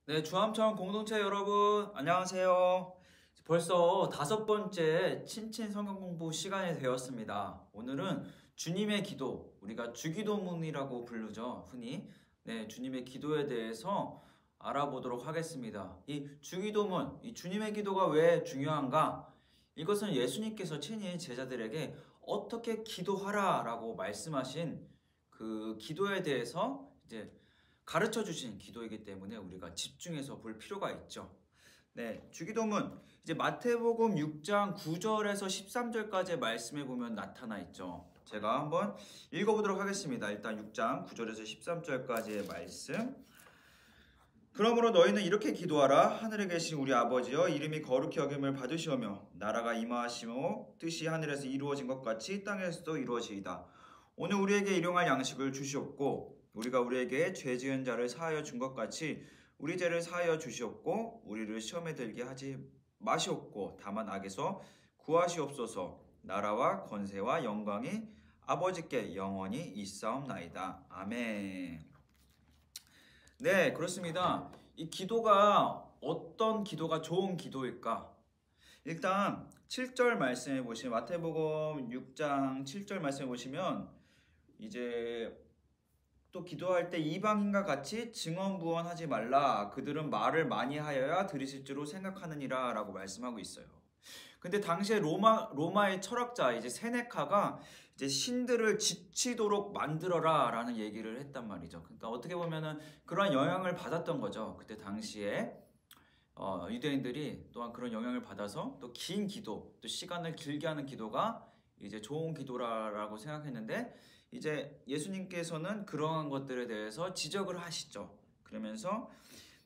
네, 주암청 공동체 여러분, 안녕하세요. 벌써 5번째 친친 성경 공부 시간이 되었습니다. 오늘은 주님의 기도, 우리가 주기도문이라고 부르죠, 흔히. 네, 주님의 기도에 대해서 알아보도록 하겠습니다. 이 주기도문, 이 주님의 기도가 왜 중요한가? 이것은 예수님께서 친히 제자들에게 어떻게 기도하라라고 말씀하신 그 기도에 대해서 이제 가르쳐 주신 기도이기 때문에 우리가 집중해서 볼 필요가 있죠. 네, 주기도문 이제 마태복음 6장 9절에서 13절까지의 말씀에 보면 나타나 있죠. 제가 한번 읽어보도록 하겠습니다. 일단 6장 9절에서 13절까지의 말씀. 그러므로 너희는 이렇게 기도하라. 하늘에 계신 우리 아버지여, 이름이 거룩히 여김을 받으시오며 나라가 임하시오. 뜻이 하늘에서 이루어진 것 같이 땅에서도 이루어지이다. 오늘 우리에게 일용할 양식을 주시옵고 우리가 우리에게 죄 지은 자를 사하여 준 것 같이 우리 죄를 사하여 주시옵고 우리를 시험에 들게 하지 마시옵고 다만 악에서 구하시옵소서. 나라와 권세와 영광이 아버지께 영원히 있사옵나이다. 아멘. 네, 그렇습니다. 이 기도가 어떤 기도가 좋은 기도일까? 일단 7절 말씀해 보시면 마태복음 6장 7절 말씀해 보시면 이제 또 기도할 때 이방인과 같이 증언부언하지 말라. 그들은 말을 많이 하여야 들으실 줄로 생각하느니라 라고 말씀하고 있어요. 근데 당시에 로마의 철학자 이제 세네카가 이제 신들을 지치도록 만들어라 라는 얘기를 했단 말이죠. 그러니까 어떻게 보면은 그런 영향을 받았던 거죠. 그때 당시에 유대인들이 또한 그런 영향을 받아서 또 긴 기도, 또 시간을 길게 하는 기도가 이제 좋은 기도라고 생각했는데 이제 예수님께서는 그러한 것들에 대해서 지적을 하시죠. 그러면서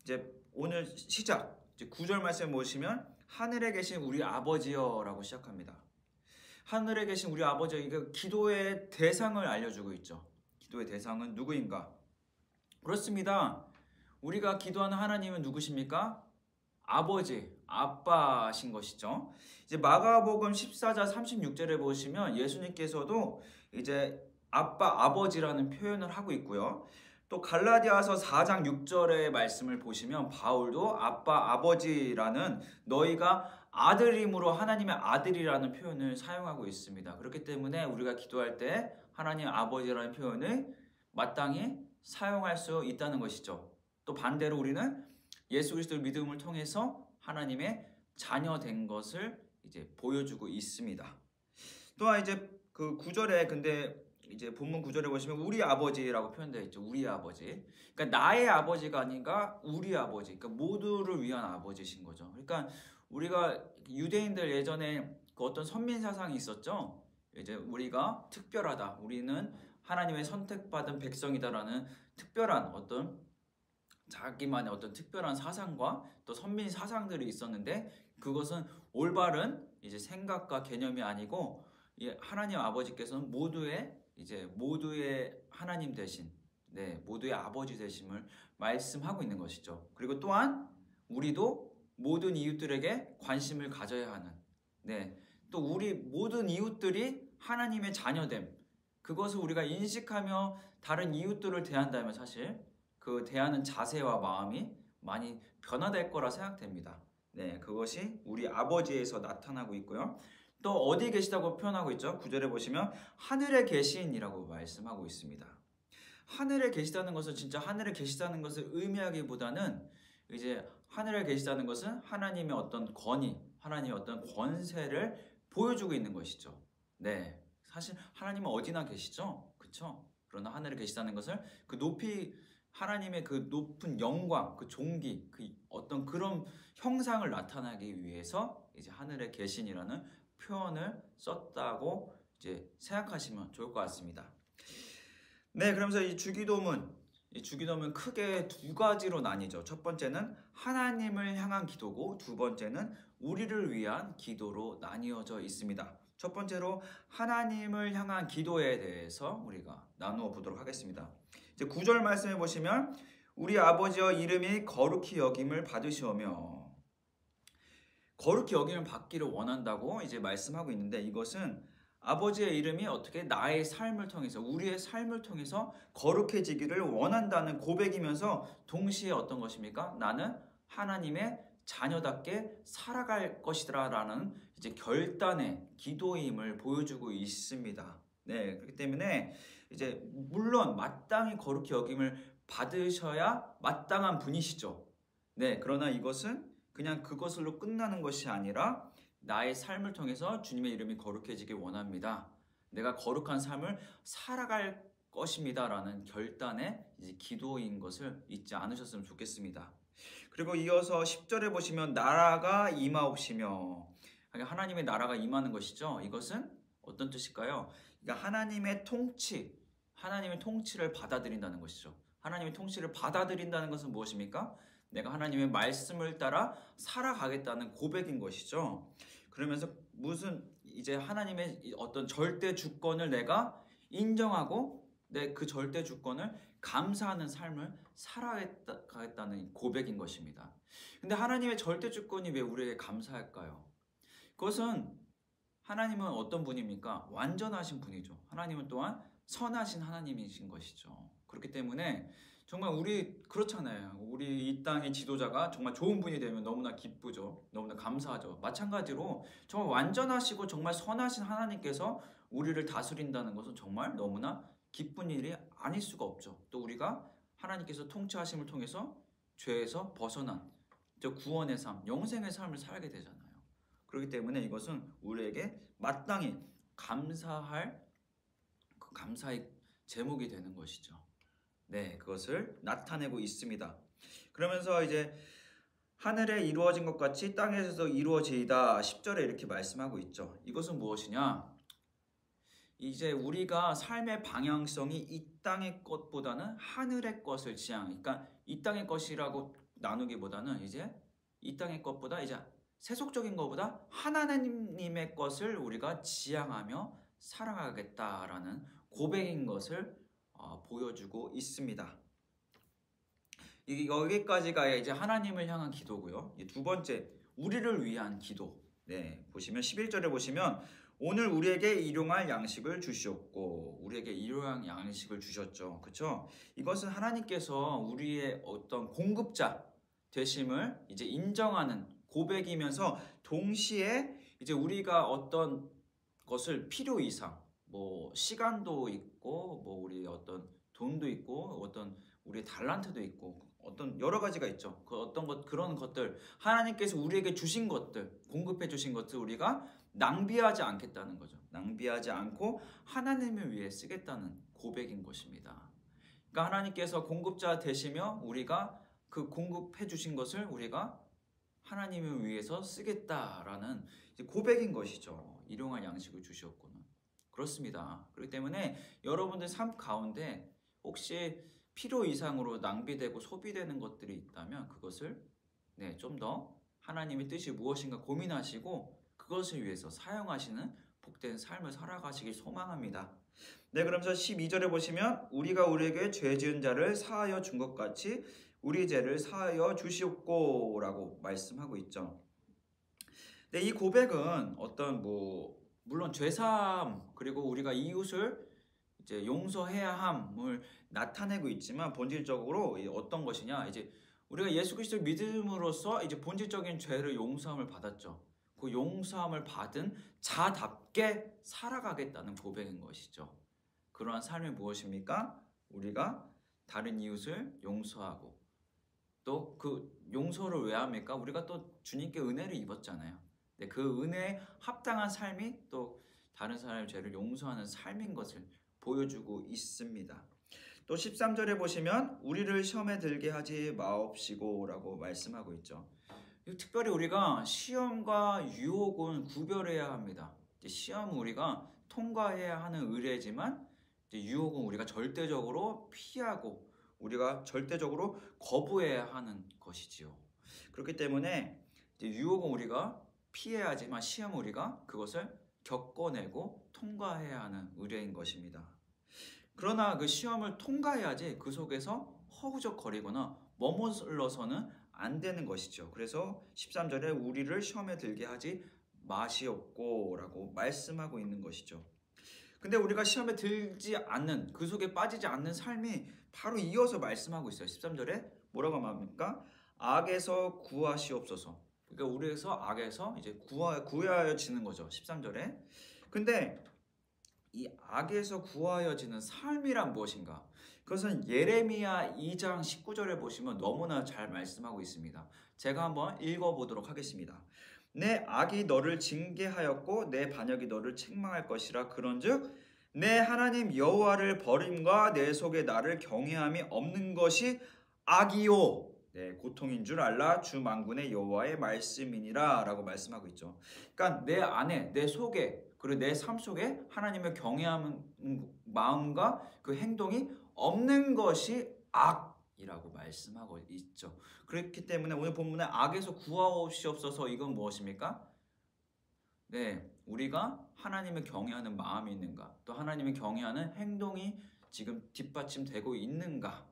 이제 오늘 시작 이제 9절 말씀 보시면 하늘에 계신 우리 아버지여라고 시작합니다. 하늘에 계신 우리 아버지여, 이거 기도의 대상을 알려주고 있죠. 기도의 대상은 누구인가? 그렇습니다. 우리가 기도하는 하나님은 누구십니까? 아버지, 아빠신 것이죠. 이제 마가복음 14장 36절에 보시면 예수님께서도 이제 아빠, 아버지라는 표현을 하고 있고요. 또 갈라디아서 4장 6절의 말씀을 보시면 바울도 아빠, 아버지라는 너희가 아들임으로 하나님의 아들이라는 표현을 사용하고 있습니다. 그렇기 때문에 우리가 기도할 때 하나님 아버지라는 표현을 마땅히 사용할 수 있다는 것이죠. 또 반대로 우리는 예수 그리스도를 믿음을 통해서 하나님의 자녀된 것을 이제 보여주고 있습니다. 또한 이제 그 9절에 근데 이제 본문 9절에 보시면 우리 아버지라고 표현되어 있죠. 우리 아버지. 그러니까 나의 아버지가 아닌가 우리 아버지. 그러니까 모두를 위한 아버지신 거죠. 그러니까 우리가 유대인들 예전에 그 어떤 선민 사상이 있었죠. 이제 우리가 특별하다. 우리는 하나님의 선택받은 백성이다라는 특별한 어떤 자기만의 어떤 특별한 사상과 또 선민 사상들이 있었는데 그것은 올바른 이제 생각과 개념이 아니고 하나님 아버지께서는 모두의 하나님 되신 모두의 아버지 되심을 말씀하고 있는 것이죠. 그리고 또한 우리도 모든 이웃들에게 관심을 가져야 하는 또 우리 모든 이웃들이 하나님의 자녀됨 그것을 우리가 인식하며 다른 이웃들을 대한다면 사실 그 대하는 자세와 마음이 많이 변화될 거라 생각됩니다. 그것이 우리 아버지에서 나타나고 있고요. 또 어디 계시다고 표현하고 있죠? 9절에 보시면 하늘에 계신이라고 말씀하고 있습니다. 하늘에 계시다는 것은 진짜 하늘에 계시다는 것을 의미하기보다는 이제 하늘에 계시다는 것은 하나님의 어떤 권위, 하나님의 어떤 권세를 보여주고 있는 것이죠. 사실 하나님은 어디나 계시죠? 그렇죠? 그러나 하늘에 계시다는 것을 그 높이 하나님의 그 높은 영광, 그 존귀, 그 어떤 그런 형상을 나타나기 위해서 이제 하늘에 계신이라는 표현을 썼다고 이제 생각하시면 좋을 것 같습니다. 그러면서 이 주기도문 크게 두 가지로 나뉘죠. 첫 번째는 하나님을 향한 기도고 두 번째는 우리를 위한 기도로 나뉘어져 있습니다. 첫 번째로 하나님을 향한 기도에 대해서 우리가 나누어 보도록 하겠습니다. 이제 9절 말씀해 보시면 우리 아버지여 이름이 거룩히 여김을 받으시오며 거룩히 여김을 받기를 원한다고 이제 말씀하고 있는데 이것은 아버지의 이름이 어떻게 나의 삶을 통해서 우리의 삶을 통해서 거룩해지기를 원한다는 고백이면서 동시에 어떤 것입니까? 나는 하나님의 자녀답게 살아갈 것이라라는 이제 결단의 기도임을 보여주고 있습니다. 네, 그렇기 때문에 이제 물론 마땅히 거룩히 여김을 받으셔야 마땅한 분이시죠. 네, 그러나 이것은 그냥 그것으로 끝나는 것이 아니라 나의 삶을 통해서 주님의 이름이 거룩해지길 원합니다. 내가 거룩한 삶을 살아갈 것입니다. 라는 결단의 이제 기도인 것을 잊지 않으셨으면 좋겠습니다. 그리고 이어서 10절에 보시면 나라가 임하옵시며, 하나님의 나라가 임하는 것이죠. 이것은 어떤 뜻일까요? 그러니까 하나님의 통치를 받아들인다는 것이죠. 하나님의 통치를 받아들인다는 것은 무엇입니까? 내가 하나님의 말씀을 따라 살아가겠다는 고백인 것이죠. 그러면서 무슨 이제 하나님의 어떤 절대 주권을 내가 인정하고 내 그 절대 주권을 감사하는 삶을 살아가겠다는 고백인 것입니다. 근데 하나님의 절대 주권이 왜 우리에게 감사할까요? 그것은 하나님은 어떤 분입니까? 완전하신 분이죠. 하나님은 또한 선하신 하나님이신 것이죠. 그렇기 때문에 정말 우리 그렇잖아요. 우리 이 땅의 지도자가 정말 좋은 분이 되면 너무나 기쁘죠. 너무나 감사하죠. 마찬가지로 정말 완전하시고 정말 선하신 하나님께서 우리를 다스린다는 것은 정말 너무나 기쁜 일이 아닐 수가 없죠. 또 우리가 하나님께서 통치하심을 통해서 죄에서 벗어난 구원의 삶, 영생의 삶을 살게 되잖아요. 그렇기 때문에 이것은 우리에게 마땅히 감사할 그 감사의 제목이 되는 것이죠. 네, 그것을 나타내고 있습니다. 그러면서 이제 하늘에 이루어진 것 같이 땅에서도 이루어지이다 10절에 이렇게 말씀하고 있죠. 이것은 무엇이냐? 이제 우리가 삶의 방향성이 이 땅의 것보다는 하늘의 것을 그러니까 이 땅의 것이라고 나누기보다는 이제 이 땅의 것보다 이제 세속적인 것보다 하나님의 것을 우리가 지향하며 살아가겠다라는 고백인 것을 보여주고 있습니다. 여기까지가 이제 하나님을 향한 기도고요. 두 번째, 우리를 위한 기도. 네, 보시면 11절에 보시면 오늘 우리에게 일용할 양식을 주시옵고, 우리에게 일용할 양식을 주셨죠. 그렇죠? 이것은 하나님께서 우리의 어떤 공급자 되심을 이제 인정하는 고백이면서 동시에 이제 우리가 어떤 것을 필요 이상 뭐 시간도 있고 뭐 우리 어떤 돈도 있고 어떤 우리 달란트도 있고 어떤 여러 가지가 있죠. 그 어떤 것 그런 것들 하나님께서 우리에게 주신 것들 공급해 주신 것들 우리가 낭비하지 않겠다는 거죠. 낭비하지 않고 하나님을 위해 쓰겠다는 고백인 것입니다. 그러니까 하나님께서 공급자 되시며 우리가 그 공급해 주신 것을 우리가 하나님을 위해서 쓰겠다라는 고백인 것이죠. 일용할 양식을 주셨고는. 그렇습니다. 그렇기 때문에 여러분들 삶 가운데 혹시 필요 이상으로 낭비되고 소비되는 것들이 있다면 그것을 좀 더 하나님의 뜻이 무엇인가 고민하시고 그것을 위해서 사용하시는 복된 삶을 살아가시길 소망합니다. 네, 그러면서 12절에 보시면 우리가 우리에게 죄 지은 자를 사하여 준 것 같이 우리 죄를 사하여 주시옵고 라고 말씀하고 있죠. 네, 이 고백은 어떤 물론 죄사함 그리고 우리가 이웃을 이제 용서해야 함을 나타내고 있지만 본질적으로 어떤 것이냐 이제 우리가 예수 그리스도를 믿음으로써 이제 본질적인 죄를 용서함을 받았죠. 그 용서함을 받은 자답게 살아가겠다는 고백인 것이죠. 그러한 삶이 무엇입니까? 우리가 다른 이웃을 용서하고 또 그 용서를 왜 합니까? 우리가 또 주님께 은혜를 입었잖아요. 네, 그 은혜에 합당한 삶이 또 다른 사람의 죄를 용서하는 삶인 것을 보여주고 있습니다. 또 13절에 보시면 우리를 시험에 들게 하지 마옵시고 라고 말씀하고 있죠. 특별히 우리가 시험과 유혹은 구별해야 합니다. 시험은 우리가 통과해야 하는 의례지만 유혹은 우리가 절대적으로 피하고 우리가 절대적으로 거부해야 하는 것이지요. 그렇기 때문에 유혹은 우리가 피해야 하지만 시험은 우리가 그것을 겪어내고 통과해야 하는 의례인 것입니다. 그러나 그 시험을 통과해야지 그 속에서 허우적거리거나 머물러서는 안 되는 것이죠. 그래서 13절에 우리를 시험에 들게 하지 마시옵고 라고 말씀하고 있는 것이죠. 근데 우리가 시험에 들지 않는, 그 속에 빠지지 않는 삶이 바로 이어서 말씀하고 있어요. 13절에 뭐라고 말합니까? 악에서 구하시옵소서. 그러니까 우리에서 악에서 이제 구하여지는 거죠. 13절에. 근데 이 악에서 구하여지는 삶이란 무엇인가? 그것은 예레미야 2장 19절에 보시면 너무나 잘 말씀하고 있습니다. 제가 한번 읽어보도록 하겠습니다. 내 악이 너를 징계하였고 내 반역이 너를 책망할 것이라. 그런즉 내 하나님 여호와를 버림과 내 속에 나를 경외함이 없는 것이 악이요 네, 고통인 줄 알라. 주 만군의 여호와의 말씀이니라 라고 말씀하고 있죠. 그러니까 내 안에, 내 속에, 그리고 내 삶 속에 하나님을 경외하는 마음과 그 행동이 없는 것이 악이라고 말씀하고 있죠. 그렇기 때문에 오늘 본문에 악에서 구하옵시옵소서, 이건 무엇입니까? 네, 우리가 하나님을 경외하는 마음이 있는가, 또 하나님을 경외하는 행동이 지금 뒷받침되고 있는가.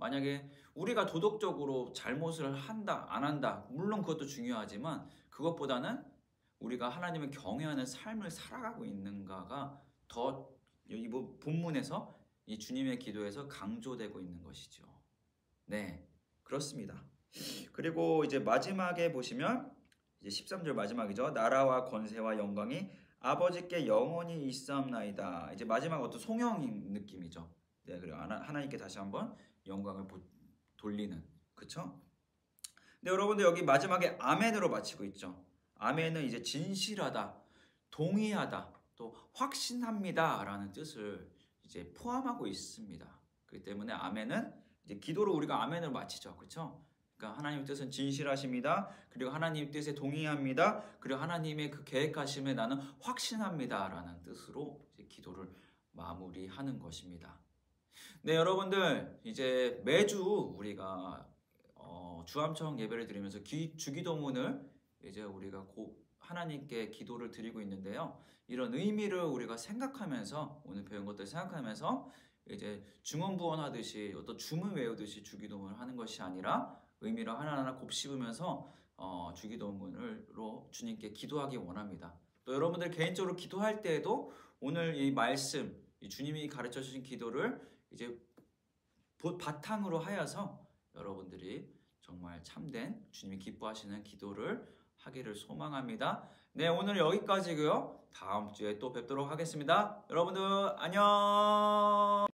만약에 우리가 도덕적으로 잘못을 한다, 안 한다, 물론 그것도 중요하지만 그것보다는 우리가 하나님을 경외하는 삶을 살아가고 있는가가 더 이 본문에서 이 주님의 기도에서 강조되고 있는 것이죠. 네, 그렇습니다. 그리고 이제 마지막에 보시면 이제 13절 마지막이죠. 나라와 권세와 영광이 아버지께 영원히 있사옵나이다. 이제 마지막 어떤 송영인 느낌이죠. 네, 그리고 하나님께 다시 한번 영광을 돌리는, 그쵸? 근데 여러분들 여기 마지막에 아멘으로 마치고 있죠. 아멘은 이제 진실하다, 동의하다, 또 확신합니다 라는 뜻을 이제 포함하고 있습니다. 그렇기 때문에 아멘은 이제 기도로 우리가 아멘을 마치죠. 그렇죠? 그러니까 하나님의 뜻은 진실하십니다. 그리고 하나님의 뜻에 동의합니다. 그리고 하나님의 그 계획하심에 나는 확신합니다 라는 뜻으로 이제 기도를 마무리하는 것입니다. 네, 여러분들 이제 매주 우리가 주암청 예배를 드리면서 주기도문을 이제 우리가 하나님께 기도를 드리고 있는데요. 이런 의미를 우리가 생각하면서, 오늘 배운 것들 생각하면서 이제 중언부언하듯이 어떤 주문 외우듯이 주기도문을 하는 것이 아니라 의미를 하나하나 곱씹으면서 주기도문으로 주님께 기도하기 원합니다. 또 여러분들 개인적으로 기도할 때에도 오늘 이 말씀, 이 주님이 가르쳐 주신 기도를 이제 바탕으로 하여서 여러분들이 정말 참된 주님이 기뻐하시는 기도를 하기를 소망합니다. 네, 오늘 여기까지고요. 다음 주에 또 뵙도록 하겠습니다. 여러분들 안녕.